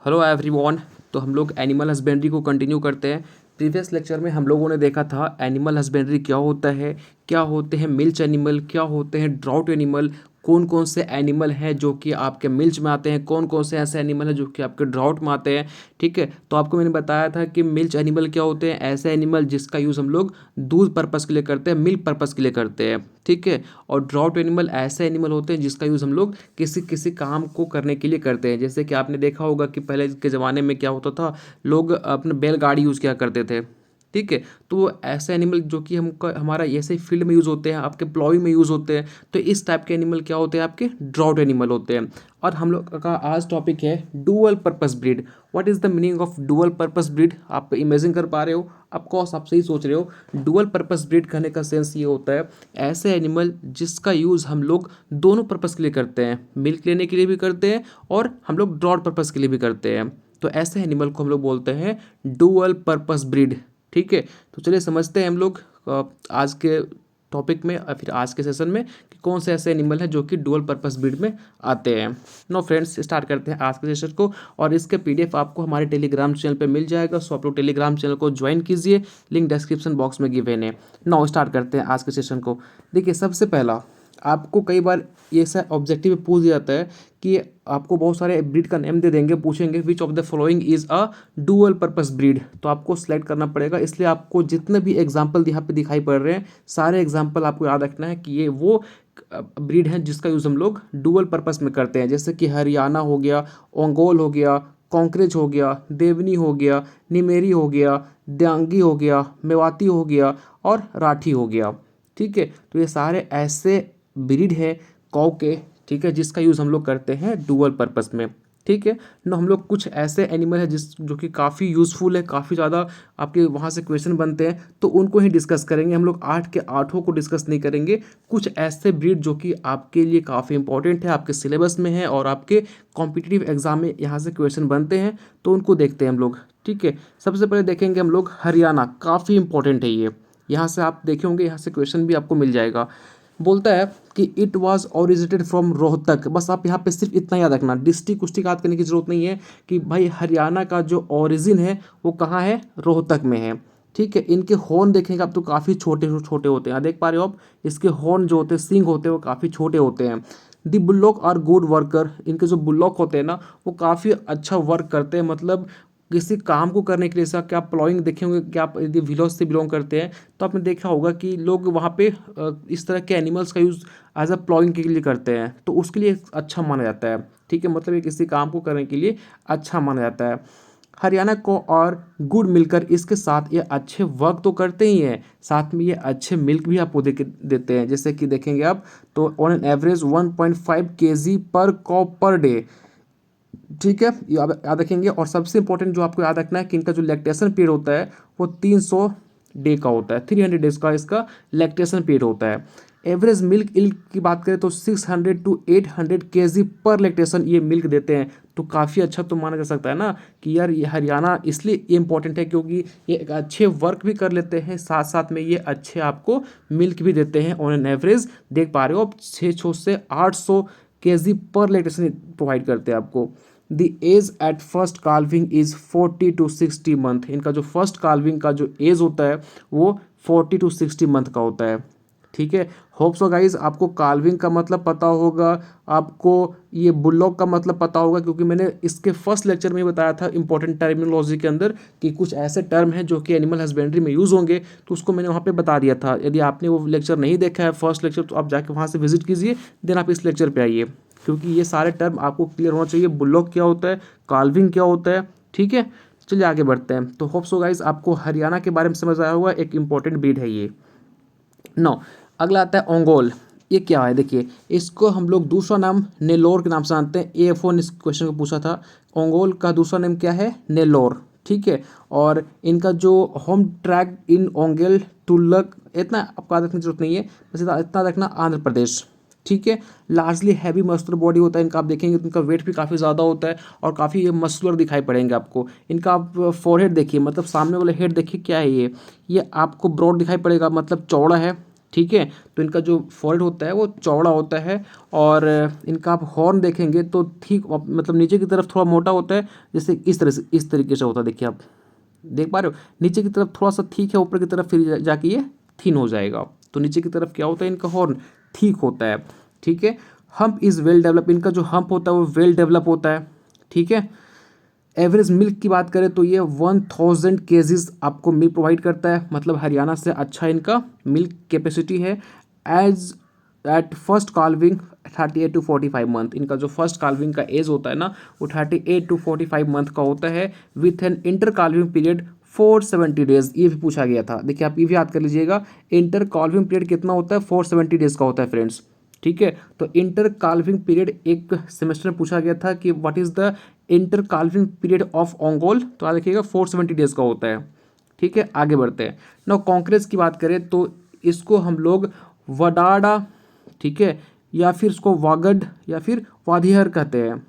Hello everyone. तो हम लोग एनिमल हस्बेंड्री को कंटिन्यू करते हैं। प्रीवियस लेक्चर में हम लोगों ने देखा था एनिमल हस्बेंड्री क्या होता है, क्या होते हैं मिल्च एनिमल, क्या होते हैं ड्राउट एनिमल, कौन कौन से एनिमल हैं जो कि आपके मिल्च में आते हैं, कौन कौन से ऐसे एनिमल हैं जो कि आपके ड्राउट में आते हैं। ठीक है, तो आपको मैंने बताया था कि मिल्च एनिमल क्या होते हैं, ऐसे एनिमल जिसका यूज़ हम लोग दूध पर्पज़ के लिए करते हैं, मिल्क पर्पज़ के लिए करते हैं। ठीक है, और ड्राउट एनिमल ऐसे एनिमल होते हैं जिसका यूज़ हम लोग किसी किसी काम को करने के लिए करते हैं। जैसे कि आपने देखा होगा कि पहले के ज़माने में क्या होता था, लोग अपने बैलगाड़ी यूज़ किया करते थे। ठीक है, तो वो ऐसे एनिमल जो कि हमका हमारा ऐसे फील्ड में यूज़ होते हैं, आपके प्लॉइंग में यूज़ होते हैं, तो इस टाइप के एनिमल क्या होते हैं, आपके ड्राउट एनिमल होते हैं। और हम लोग का आज टॉपिक है dual purpose breed. What is the meaning of dual purpose breed? आप इमेजिन कर पा रहे हो, ऑफकोर्स आप सही सोच रहे हो। डुअल पर्पस ब्रीड कहने का सेंस ये होता है ऐसे एनिमल जिसका यूज़ हम लोग दोनों पर्पज़ के लिए करते हैं, मिल्क लेने के लिए भी करते हैं और हम लोग ड्राउट पर्पज़ के लिए भी करते हैं। तो ऐसे एनिमल को हम लोग बोलते हैं डुअल पर्पस ब्रीड। ठीक है, तो चलिए समझते हैं हम लोग आज के टॉपिक में और फिर आज के सेशन में कि कौन से ऐसे एनिमल हैं जो कि डुअल पर्पस ब्रीड में आते हैं। नो फ्रेंड्स, स्टार्ट करते हैं आज के सेशन को। और इसके पीडीएफ आपको हमारे टेलीग्राम चैनल पे मिल जाएगा, सो आप लोग टेलीग्राम चैनल को ज्वाइन कीजिए, लिंक डिस्क्रिप्शन बॉक्स में गिवन है। नाउ स्टार्ट करते हैं आज के सेशन को। देखिए, सबसे पहला आपको कई बार ये सा ऑब्जेक्टिव में पूछ दिया जाता है कि आपको बहुत सारे ब्रीड का नेम दे देंगे, पूछेंगे which of the following is a dual purpose breed, तो आपको सेलेक्ट करना पड़ेगा। इसलिए आपको जितने भी एग्जाम्पल यहाँ पे दिखाई पड़ रहे हैं, सारे एग्जाम्पल आपको याद रखना है कि ये वो ब्रीड है जिसका यूज़ हम लोग डुअल पर्पस में करते हैं। जैसे कि हरियाणा हो गया, ओंगोल हो गया, कॉन्क्रेज हो गया, देवनी हो गया, निमेरी हो गया, द्यांगी हो गया, मेवाती हो गया और राठी हो गया। ठीक है, तो ये सारे ऐसे ब्रीड है कौ के, ठीक है, जिसका यूज़ हम लोग करते हैं डुअल पर्पस में। ठीक है ना, हम लोग कुछ ऐसे एनिमल है जो कि काफ़ी यूज़फुल है, काफ़ी ज़्यादा आपके वहाँ से क्वेश्चन बनते हैं, तो उनको ही डिस्कस करेंगे हम लोग। 8 के 8 को डिस्कस नहीं करेंगे। कुछ ऐसे ब्रीड जो कि आपके लिए काफ़ी इंपॉर्टेंट है, आपके सिलेबस में है और आपके कॉम्पिटिटिव एग्जाम में यहाँ से क्वेश्चन बनते हैं, तो उनको देखते हैं हम लोग। ठीक है, सबसे पहले देखेंगे हम लोग हरियाणा। काफ़ी इंपॉर्टेंट है ये, यहाँ से आप देखे होंगे, यहाँ से क्वेश्चन भी आपको मिल जाएगा। बोलता है कि it was originated from Rohtak. बस आप यहाँ पे सिर्फ इतना याद रखना, डिस्ट्रिक्ट कुछ याद करने की जरूरत नहीं है कि भाई हरियाणा का जो ओरिजिन है वो कहाँ है, रोहतक में है। ठीक है, इनके हॉर्न देखेंगे आप तो काफ़ी छोटे छोटे होते हैं, देख पा रहे हो आप, इसके हॉर्न जो होते हैं, सींग होते हैं, वो काफ़ी छोटे होते हैं। दी बुल्लॉक आर गुड वर्कर। इनके जो बुल्लॉक होते हैं ना, वो काफ़ी अच्छा वर्क करते हैं, मतलब किसी काम को करने के लिए। जैसा क्या प्लॉइंग देखे होंगे कि आप यदि विलेज से बिलोंग करते हैं तो आपने देखा होगा कि लोग वहाँ पे इस तरह के एनिमल्स का यूज़ एज अ प्लॉइंग के लिए करते हैं, तो उसके लिए अच्छा माना जाता है। ठीक है, मतलब ये किसी काम को करने के लिए अच्छा माना जाता है। हरियाणा को और गुड मिलकर इसके साथ ये अच्छे वर्क तो करते ही हैं, साथ में ये अच्छे मिल्क भी आपको देते हैं। जैसे कि देखेंगे आप तो ऑन एन एवरेज 1.5 kg पर कॉ पर डे। ठीक है, याद रखेंगे। और सबसे इंपॉर्टेंट जो आपको याद रखना है कि इनका जो लैक्टेशन पीरियड होता है वो 300 डे का होता है, 300 डेज का इसका लैक्टेशन पीरियड होता है। एवरेज मिल्क इल्ड की बात करें तो 600 to 800 kg पर लैक्टेशन ये मिल्क देते हैं, तो काफ़ी अच्छा तो माना जा सकता है ना कि यार ये हरियाणा इसलिए ये इंपॉर्टेंट है क्योंकि ये एक अच्छे वर्क भी कर लेते हैं, साथ साथ में ये अच्छे आपको मिल्क भी देते हैं। ऑन एन एवरेज देख पा रहे हो आप 600 से 800 kg पर लैक्टेशन प्रोवाइड करते हैं आपको। The age at first calving is 40 to 60 month. इनका जो फर्स्ट काल्विंग का जो एज होता है वो 40 to 60 मंथ का होता है। ठीक है, होप सो गाइज आपको काल्विंग का मतलब पता होगा, आपको ये बुल्लॉक का मतलब पता होगा, क्योंकि मैंने इसके फर्स्ट लेक्चर में ही बताया था इंपॉर्टेंट टर्मिनोलॉजी के अंदर कि कुछ ऐसे टर्म हैं जो कि एनिमल हस्बेंड्री में यूज़ होंगे, तो उसको मैंने वहाँ पे बता दिया था। यदि आपने वो लेक्चर नहीं देखा है फर्स्ट लेक्चर, तो आप जाके वहाँ से विजिट कीजिए, देन आप इस लेक्चर पर आइए, क्योंकि ये सारे टर्म आपको क्लियर होना चाहिए। बुल्लॉक क्या होता है, काल्विंग क्या होता है। ठीक है, चलिए आगे बढ़ते हैं। तो होप सो गाइज आपको हरियाणा के बारे में समझ आया होगा, एक इंपॉर्टेंट ब्रीड है ये। नो, अगला आता है ओंगोल। ये क्या है, देखिए इसको हम लोग दूसरा नाम नेलोर के नाम से जानते हैं। AF1 ने इस क्वेश्चन को पूछा था, ओंगोल का दूसरा नाम क्या है, नेलोर। ठीक है, और इनका जो होम ट्रैक इन ओंगेल टुल्लक, इतना आपको याद रखने की जरूरत नहीं है, बस इतना रखना आंध्र प्रदेश। ठीक है, लार्जली हैवी मस्कुलर बॉडी होता है इनका, आप देखेंगे तो इनका वेट भी काफ़ी ज़्यादा होता है और काफ़ी ये मस्कुलर दिखाई पड़ेंगे आपको। इनका आप फोरहेड देखिए, मतलब सामने वाला हेड देखिए क्या है ये आपको ब्रॉड दिखाई पड़ेगा, मतलब चौड़ा है। ठीक है। तो इनका जो फॉरहेड होता है वो चौड़ा होता है और इनका आप हॉर्न देखेंगे तो ठीक मतलब नीचे की तरफ थोड़ा मोटा होता है, जैसे इस तरह से, इस तरीके से होता है। देखिए आप देख पा रहे हो, नीचे की तरफ थोड़ा सा ठीक है, ऊपर की तरफ फिर जाके ये थिन हो जाएगा। तो नीचे की तरफ क्या होता है, इनका हॉर्न ठीक होता है। ठीक है। हम्प इज़ वेल डेवलप, इनका जो हम्प होता है वो वेल डेवलप होता है। ठीक है। एवरेज मिल्क की बात करें तो ये 1000 केजीज आपको मिल्क प्रोवाइड करता है, मतलब हरियाणा से अच्छा इनका मिल्क कैपेसिटी है। Age at first calving 38 to 45 month, इनका जो फर्स्ट काल्विंग का एज होता है ना वो 38 to 45 मंथ का होता है, with an inter calving period 470 days. ये भी पूछा गया था, देखिए आप ये भी याद कर लीजिएगा, इंटर काल्विंग पीरियड कितना होता है, 470 डेज का होता है फ्रेंड्स। ठीक है। तो इंटर काल्विंग पीरियड एक सेमेस्टर में पूछा गया था कि what is the inter calving period of Ongole, तो याद रखिएगा 470 डेज का होता है। ठीक है। आगे बढ़ते हैं। नाउ कांकरेज की बात करें तो इसको हम लोग वडाडा, ठीक है, या फिर इसको वागड या फिर वादिहर कहते हैं।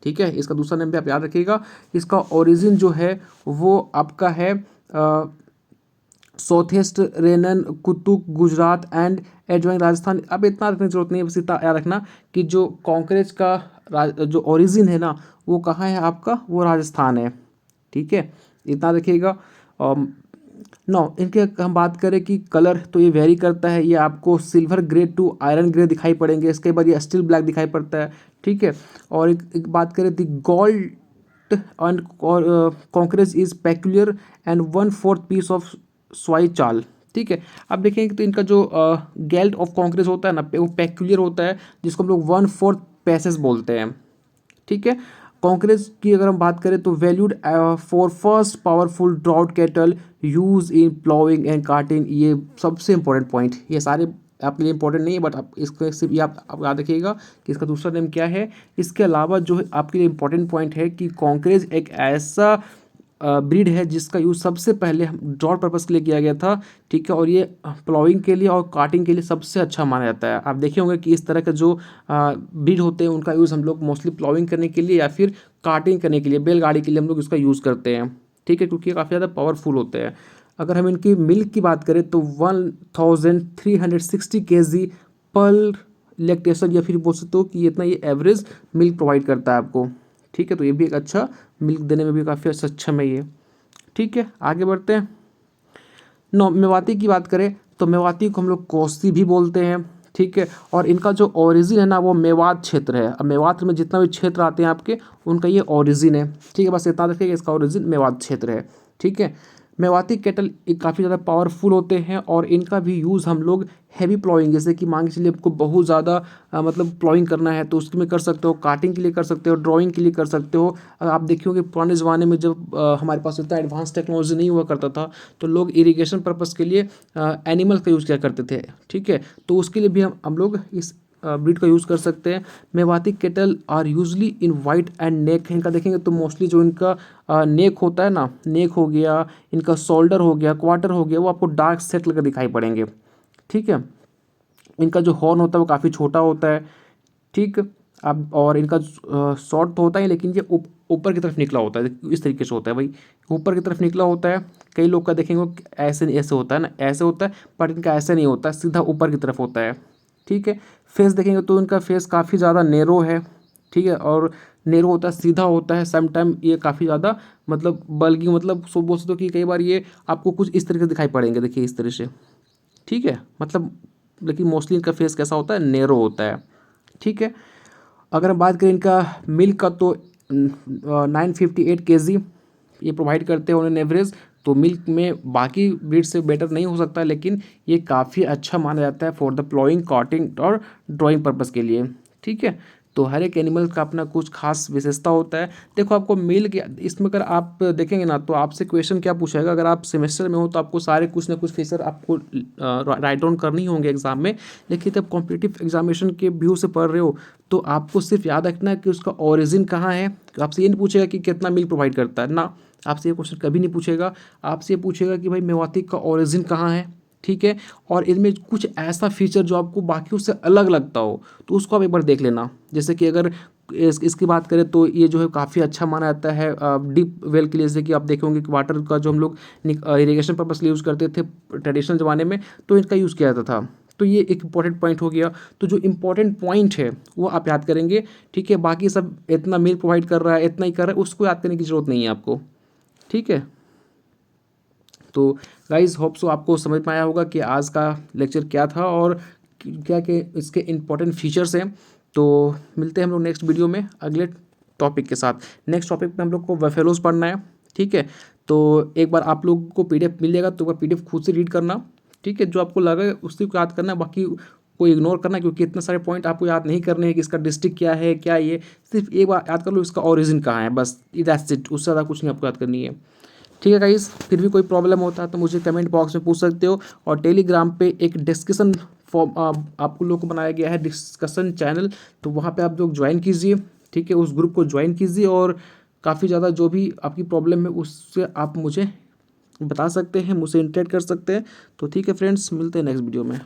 ठीक है। इसका दूसरा नेम भी आप याद रखिएगा। इसका ओरिजिन जो है वो आपका है साउथ ईस्ट रेनन कुतुक गुजरात एंड एडजॉइंग राजस्थान। अब इतना रखने की जरूरत नहीं है, बस इतना याद रखना कि जो कांकरेज का जो ओरिजिन है ना वो कहाँ है आपका, वो राजस्थान है। ठीक है। इतना रखिएगा। नौ इनके हम बात करें कि कलर, तो ये वेरी करता है, ये आपको silver grey to iron grey दिखाई पड़ेंगे, इसके बाद ये स्टील ब्लैक दिखाई पड़ता है। ठीक है। और एक बात करें दी गोल्ड एंड कॉन्करेज is peculiar and 1/4 piece of स्वाई चाल। ठीक है। अब देखेंगे तो इनका जो गेल्ट ऑफ कॉन्करेज होता है ना वो पेक्यूलियर होता है, जिसको हम लोग 1/4 पैसेस बोलते हैं। ठीक है। कांकरेज की अगर हम बात करें तो valued for first powerful draught cattle use in ploughing and carting. ये सबसे इंपॉर्टेंट पॉइंट, ये सारे आपके लिए इंपॉर्टेंट नहीं है, बट आप इसको सिर्फ ये आप याद रखिएगा कि इसका दूसरा नेम क्या है। इसके अलावा जो है आपके लिए इंपॉर्टेंट पॉइंट है कि कांकरेज एक ऐसा ब्रीड है जिसका यूज़ सबसे पहले ड्रॉट पर्पज़ के लिए किया गया था। ठीक है। और ये प्लॉइंग के लिए और काटिंग के लिए सबसे अच्छा माना जाता है। आप देखे होंगे कि इस तरह के जो ब्रीड होते हैं उनका यूज़ हम लोग मोस्टली प्लॉइंग करने के लिए या फिर काटिंग करने के लिए, बैलगाड़ी के लिए हम लोग इसका यूज़ करते हैं। ठीक है। क्योंकि ये काफ़ी ज़्यादा पावरफुल होते हैं। अगर हम इनकी मिल्क की बात करें तो 1360 kg पर लैक्टेशन, या फिर बोल सकते हो कि इतना ये एवरेज मिल्क प्रोवाइड करता है आपको। ठीक है। तो ये भी एक अच्छा मिल्क देने में भी काफ़ी सक्षम है ये। ठीक है। आगे बढ़ते हैं। नौ मेवाती की बात करें तो मेवाती को हम लोग कोसी भी बोलते हैं। ठीक है। और इनका जो ओरिजिन है ना वो मेवात क्षेत्र है। अब मेवात में जितना भी क्षेत्र आते हैं आपके, उनका ये ओरिजिन है। ठीक है। बस इतना रखिएगा, इसका ओरिजिन मेवात क्षेत्र है। ठीक है। मेवाती केटल काफ़ी ज़्यादा पावरफुल होते हैं और इनका भी यूज़ हम लोग हैवी प्लॉइंग, जैसे कि मान के चलिए आपको बहुत ज़्यादा मतलब प्लॉइंग करना है तो उसमें कर सकते हो, काटिंग के लिए कर सकते हो, ड्राइंग के लिए कर सकते हो। आप देखिए कि पुराने ज़माने में जब हमारे पास इतना एडवांस टेक्नोलॉजी नहीं हुआ करता था तो लोग इरिगेशन पर्पज़ के लिए एनिमल का यूज़ किया करते थे। ठीक है। तो उसके लिए भी हम लोग इस ब्रीड का यूज़ कर सकते हैं। Mewati cattle are usually in white and neck, इनका देखेंगे तो मोस्टली जो इनका नेक होता है ना, नेक हो गया, इनका शोल्डर हो गया, क्वार्टर हो गया, वो आपको डार्क सेट लगा दिखाई पड़ेंगे। ठीक है। इनका जो हॉर्न होता है वो काफ़ी छोटा होता है। ठीक। अब और इनका शॉर्ट तो होता है लेकिन ये ऊपर की तरफ निकला होता है, इस तरीके से होता है भाई, ऊपर की तरफ निकला होता है। कई लोग का देखेंगे ऐसे ऐसे होता है ना, ऐसे होता है, बट इनका ऐसे नहीं होता, सीधा ऊपर की तरफ होता है। ठीक है। फेस देखेंगे तो इनका फेस काफ़ी ज़्यादा नेरो है। ठीक है। और नेरो होता है, सीधा होता है, समटाइम ये काफ़ी ज़्यादा मतलब बल्कि मतलब सो बोल सकते हो कि कई बार ये आपको कुछ इस तरीके से दिखाई पड़ेंगे, देखिए इस तरह से। ठीक है। मतलब लेकिन मोस्टली इनका फेस कैसा होता है, नेरो होता है। ठीक है। अगर हम बात करें इनका मिल्क का तो 958 kg ये प्रोवाइड करते हैं ऑन एन एवरेज। तो मिल्क में बाकी ब्रीड से बेटर नहीं हो सकता, लेकिन ये काफ़ी अच्छा माना जाता है फॉर द प्लॉइंग, कॉटिंग और ड्राइंग पर्पज़ के लिए। ठीक है। तो हर एक एनिमल का अपना कुछ खास विशेषता होता है। देखो आपको मिल्क, इसमें अगर आप देखेंगे ना तो आपसे क्वेश्चन क्या पूछेगा, अगर आप सेमेस्टर में हो तो आपको सारे कुछ ना कुछ फीचर आपको राइट डाउन करनी होंगे एग्जाम में। लेकिन जब कॉम्पिटिटिव एग्जामिनेशन के व्यू से पढ़ रहे हो तो आपको सिर्फ याद रखना है कि उसका ओरिजिन कहाँ है। आपसे ये नहीं पूछेगा कि कितना मिल्क प्रोवाइड करता है ना, आपसे ये क्वेश्चन कभी नहीं पूछेगा। आपसे ये पूछेगा कि भाई मेवाती का ओरिजिन कहाँ है। ठीक है। और इनमें कुछ ऐसा फीचर जो आपको बाकी उससे अलग लगता हो तो उसको आप एक बार देख लेना। जैसे कि अगर इसकी बात करें तो ये जो है काफ़ी अच्छा माना जाता है डीप वेल के लिए। जैसे कि आप देखे होंगे कि वाटर का जो हम लोग इरीगेशन पर्पस के लिए यूज़ करते थे ट्रेडिशनल ज़माने में, तो इनका यूज़ किया जाता था। तो ये एक इंपॉर्टेंट पॉइंट हो गया। तो जो इंपॉर्टेंट पॉइंट है वो आप याद करेंगे, ठीक है। बाकी सब इतना मेल प्रोवाइड कर रहा है, इतना ही कर रहा है, उसको याद करने की ज़रूरत नहीं है आपको, ठीक है। तो गाइज होप सो आपको समझ में आया होगा कि आज का लेक्चर क्या था और क्या क्या इसके इम्पोर्टेंट फीचर्स हैं। तो मिलते हैं हम लोग नेक्स्ट वीडियो में अगले टॉपिक के साथ। नेक्स्ट टॉपिक में हम लोग को बफेलोज पढ़ना है, ठीक है। तो एक बार आप लोग को पीडीएफ मिल जाएगा, तो पीडीएफ खुद से रीड करना, ठीक है। जो आपको लगे उसी को याद करना, बाकी को इग्नोर करना, क्योंकि इतने सारे पॉइंट आपको याद नहीं करने हैं कि इसका डिस्ट्रिक्ट क्या है, क्या ये, सिर्फ एक बार याद कर लो इसका ओरिजिन कहाँ है, बस दैट्स इट। उससे ज़्यादा कुछ नहीं आपको याद करनी है, ठीक है गाइस। फिर भी कोई प्रॉब्लम होता है तो मुझे कमेंट बॉक्स में पूछ सकते हो। और टेलीग्राम पे एक डिस्कशन फॉर्म आपको लोग को बनाया गया है, डिस्कशन चैनल, तो वहाँ पे आप लोग ज्वाइन कीजिए, ठीक है। उस ग्रुप को ज्वाइन कीजिए और काफ़ी ज़्यादा जो भी आपकी प्रॉब्लम है उससे आप मुझे बता सकते हैं, मुझसे इंटरेक्ट कर सकते हैं। तो ठीक है फ्रेंड्स, मिलते हैं नेक्स्ट वीडियो में।